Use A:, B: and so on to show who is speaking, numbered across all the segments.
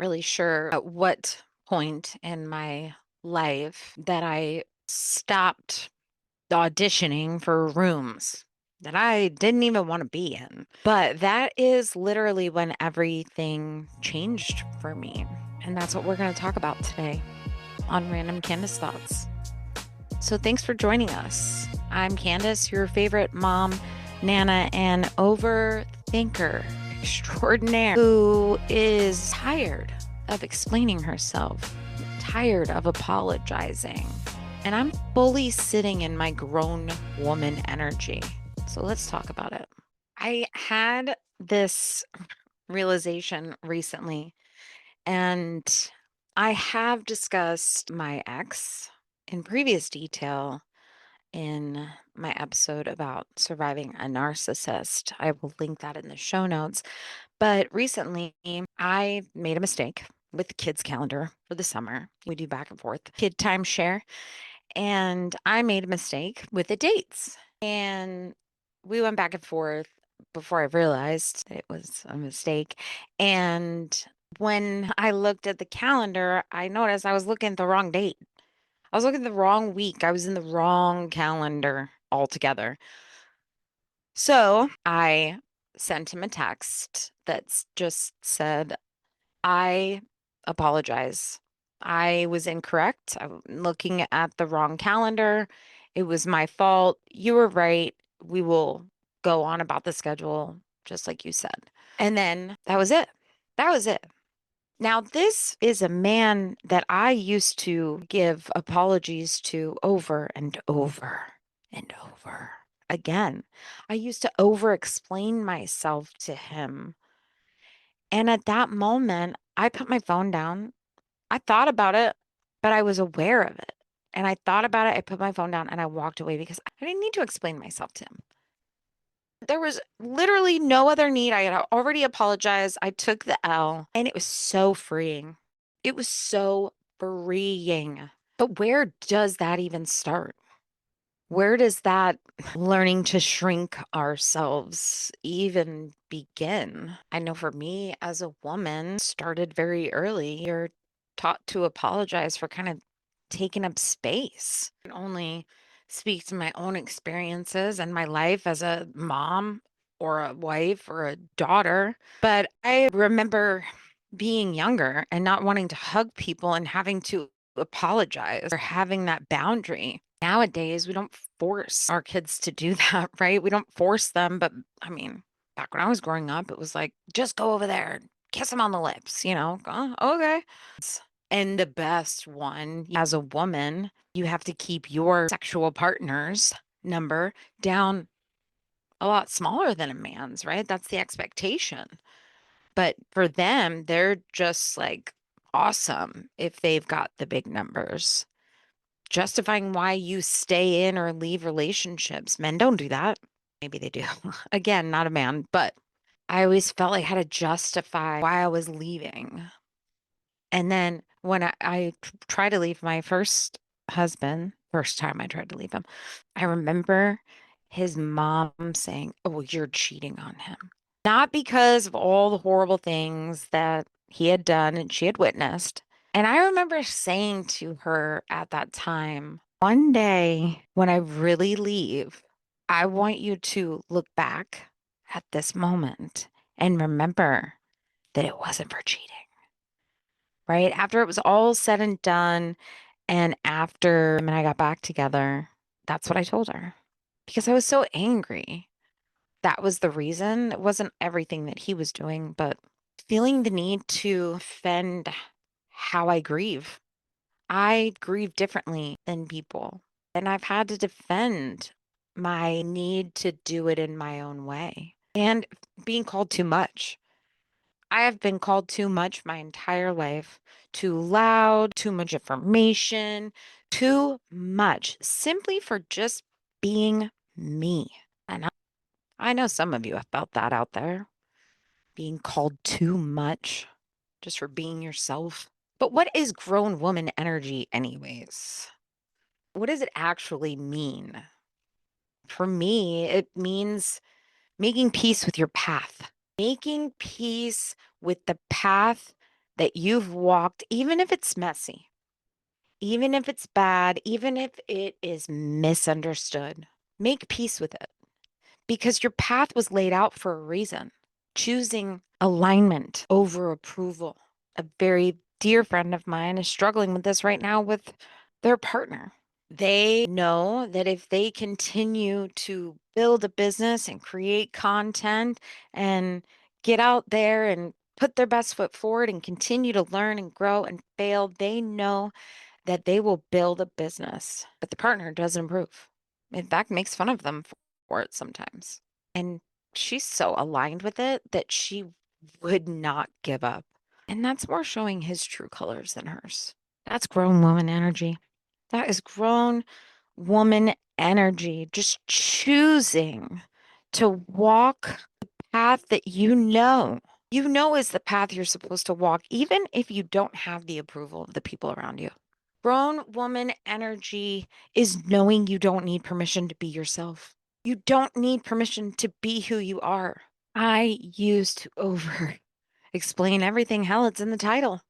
A: really sure at what point in my life that I stopped auditioning for rooms that I didn't even want to be in. But that is literally when everything changed for me. And that's what we're going to talk about today on Random Candace Thoughts. So thanks for joining us. I'm Candace, your favorite mom, nana, and overthinker extraordinaire who is tired of explaining herself, tired of apologizing. And I'm fully sitting in my grown woman energy. So let's talk about it. I had this realization recently, and I have discussed my ex in previous detail in my episode about surviving a narcissist. I will link that in the show notes. But recently, I made a mistake with the kids' calendar for the summer. We do back and forth kid timeshare. And I made a mistake with the dates. And we went back and forth before I realized it was a mistake. And when I looked at the calendar, I noticed I was looking at the wrong date. I was looking at the wrong week. I was in the wrong calendar altogether. So I sent him a text that just said, I apologize. I was incorrect. I'm looking at the wrong calendar. It was my fault. You were right. We will go on about the schedule, just like you said. And then that was it. That was it. Now, this is a man that I used to give apologies to over and over and over again. I used to over explain myself to him. And at that moment, I put my phone down. I thought about it, but I was aware of it. And I thought about it. I put my phone down and I walked away because I didn't need to explain myself to him. There was literally no other need. I had already apologized. I took the L and it was so freeing. It was so freeing. But where does that even start? Where does that learning to shrink ourselves even begin? I know for me as a woman, started very early. You're taught to apologize for kind of taking up space. I can only speak to my own experiences and my life as a mom or a wife or a daughter. But I remember being younger and not wanting to hug people and having to apologize for having that boundary. Nowadays, we don't force our kids to do that, right? We don't force them. But I mean, back when I was growing up, it was like, just go over there, kiss them on the lips, okay. And the best one, as a woman, you have to keep your sexual partner's number down a lot smaller than a man's, right? That's the expectation. But for them, they're just like awesome if they've got the big numbers. Justifying why you stay in or leave relationships. Men don't do that. Maybe they do. Again, not a man, but I always felt like I had to justify why I was leaving. And then when I tried to leave my first husband, first time I tried to leave him, I remember his mom saying, "Oh, well, you're cheating on him." Not because of all the horrible things that he had done and she had witnessed. And I remember saying to her at that time, one day when I really leave, I want you to look back at this moment and remember that it wasn't for cheating, right? After it was all said and done, and after him and I got back together, that's what I told her because I was so angry. That was the reason. It wasn't everything that he was doing, but feeling the need to defend how I grieve. I grieve differently than people, and I've had to defend my need to do it in my own way and being called too much. I have been called too much my entire life, too loud, too much information, too much simply for just being me. And I know some of you have felt that out there, being called too much just for being yourself. But what is grown woman energy, anyways? What does it actually mean? For me, it means making peace with your path, making peace with the path that you've walked, even if it's messy, even if it's bad, even if it is misunderstood. Make peace with it because your path was laid out for a reason. Choosing alignment over approval. A very dear friend of mine is struggling with this right now with their partner. They know that if they continue to build a business and create content and get out there and put their best foot forward and continue to learn and grow and fail, they know that they will build a business, but the partner doesn't approve. In fact, makes fun of them for it sometimes. And she's so aligned with it that she would not give up. And that's more showing his true colors than hers. That's grown woman energy. That is grown woman energy. Just choosing to walk the path that you know is the path you're supposed to walk, even if you don't have the approval of the people around you. Grown woman energy is knowing you don't need permission to be yourself. You don't need permission to be who you are. I used to over explain everything. Hell, it's in the title.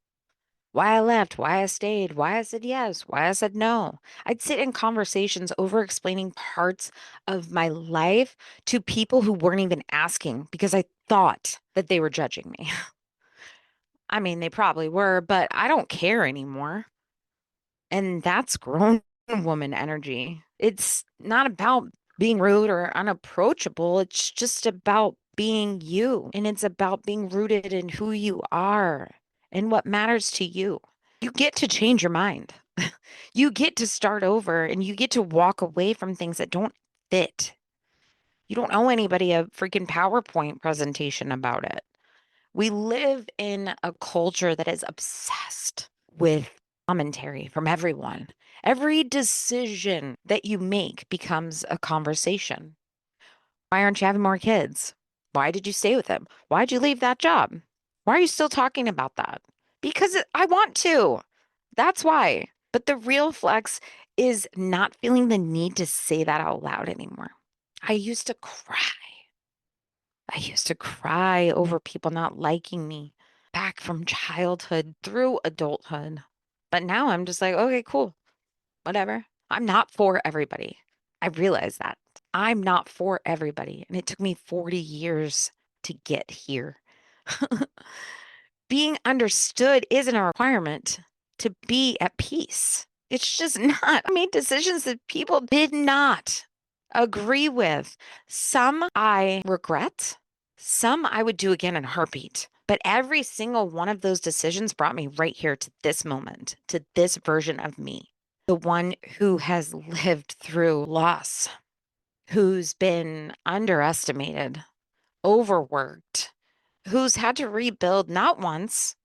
A: Why I left, why I stayed, why I said yes, why I said no. I'd sit in conversations over explaining parts of my life to people who weren't even asking because I thought that they were judging me. I mean, they probably were, but I don't care anymore. And that's grown woman energy. It's not about being rude or unapproachable. It's just about being you. And it's about being rooted in who you are and what matters to you. You get to change your mind. You get to start over and you get to walk away from things that don't fit. You don't owe anybody a freaking PowerPoint presentation about it. We live in a culture that is obsessed with commentary from everyone. Every decision that you make becomes a conversation. Why aren't you having more kids? Why did you stay with him? Why'd you leave that job? Why are you still talking about that? Because I want to. That's why. But the real flex is not feeling the need to say that out loud anymore. I used to cry. I used to cry over people not liking me back from childhood through adulthood. But now I'm just like, okay, cool, whatever. I'm not for everybody. I realize that. I'm not for everybody. And it took me 40 years to get here. Being understood isn't a requirement to be at peace. It's just not. I made decisions that people did not agree with. Some I regret, some I would do again in a heartbeat. But every single one of those decisions brought me right here to this moment, to this version of me, the one who has lived through loss, who's been underestimated, overworked, who's had to rebuild not once,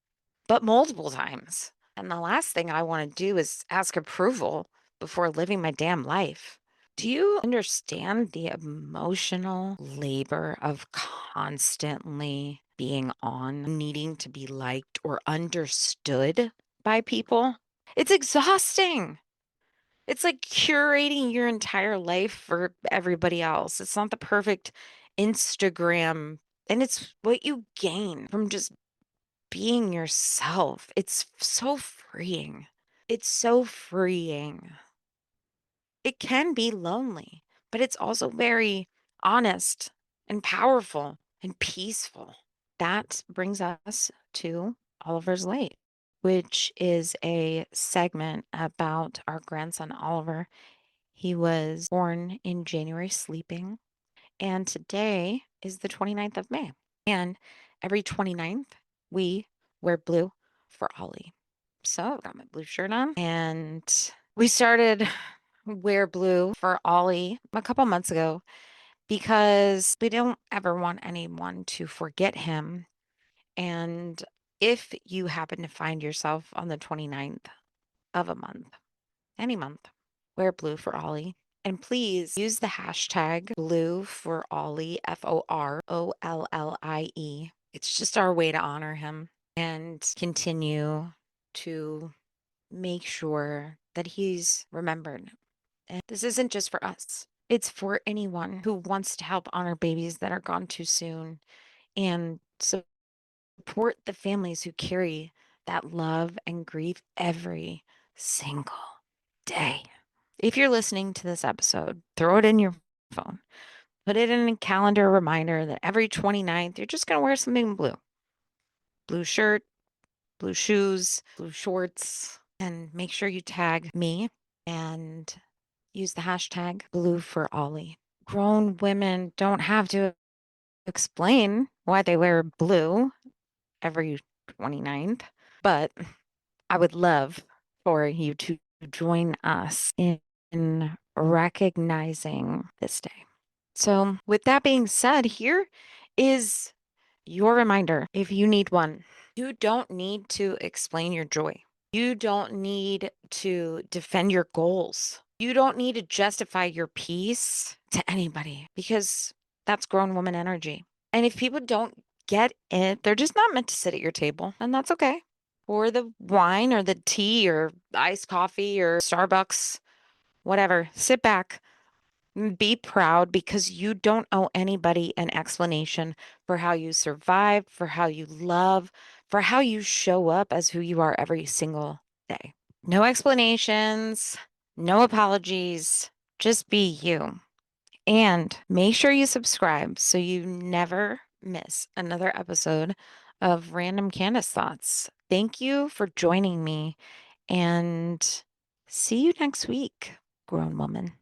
A: but multiple times. And the last thing I want to do is ask approval before living my damn life. Do you understand the emotional labor of constantly being on, needing to be liked or understood by people? It's exhausting. It's like curating your entire life for everybody else. It's not the perfect Instagram, and it's what you gain from just being yourself. It's so freeing. It's so freeing. It can be lonely, but it's also very honest and powerful and peaceful. That brings us to Oliver's Late, which is a segment about our grandson Oliver. He was born in January sleeping, and today is the 29th of May. And every 29th, we wear blue for Ollie. So I've got my blue shirt on, and we started wear blue for Ollie a couple months ago because we don't ever want anyone to forget him. And if you happen to find yourself on the 29th of a month, any month, wear blue for Ollie. And please use the hashtag blue for Ollie, FOROLLIE. It's just our way to honor him and continue to make sure that he's remembered. And this isn't just for us, it's for anyone who wants to help honor babies that are gone too soon and support the families who carry that love and grieve every single day. If you're listening to this episode, throw it in your phone. Put it in a calendar reminder that every 29th, you're just going to wear something blue. Blue shirt, blue shoes, blue shorts, and make sure you tag me and use the hashtag blue for Ollie. Grown women don't have to explain why they wear blue every 29th, but I would love for you to join us in recognizing this day. So, with that being said, here is your reminder if you need one. You don't need to explain your joy. You don't need to defend your goals. You don't need to justify your peace to anybody because that's grown woman energy. And if people don't get it, they're just not meant to sit at your table, and that's okay. Or the wine or the tea or iced coffee or Starbucks, whatever. Sit back, be proud because you don't owe anybody an explanation for how you survive, for how you love, for how you show up as who you are every single day. No explanations, no apologies, just be you. And make sure you subscribe so you never miss another episode of Random Candace Thoughts. Thank you for joining me and see you next week, grown woman.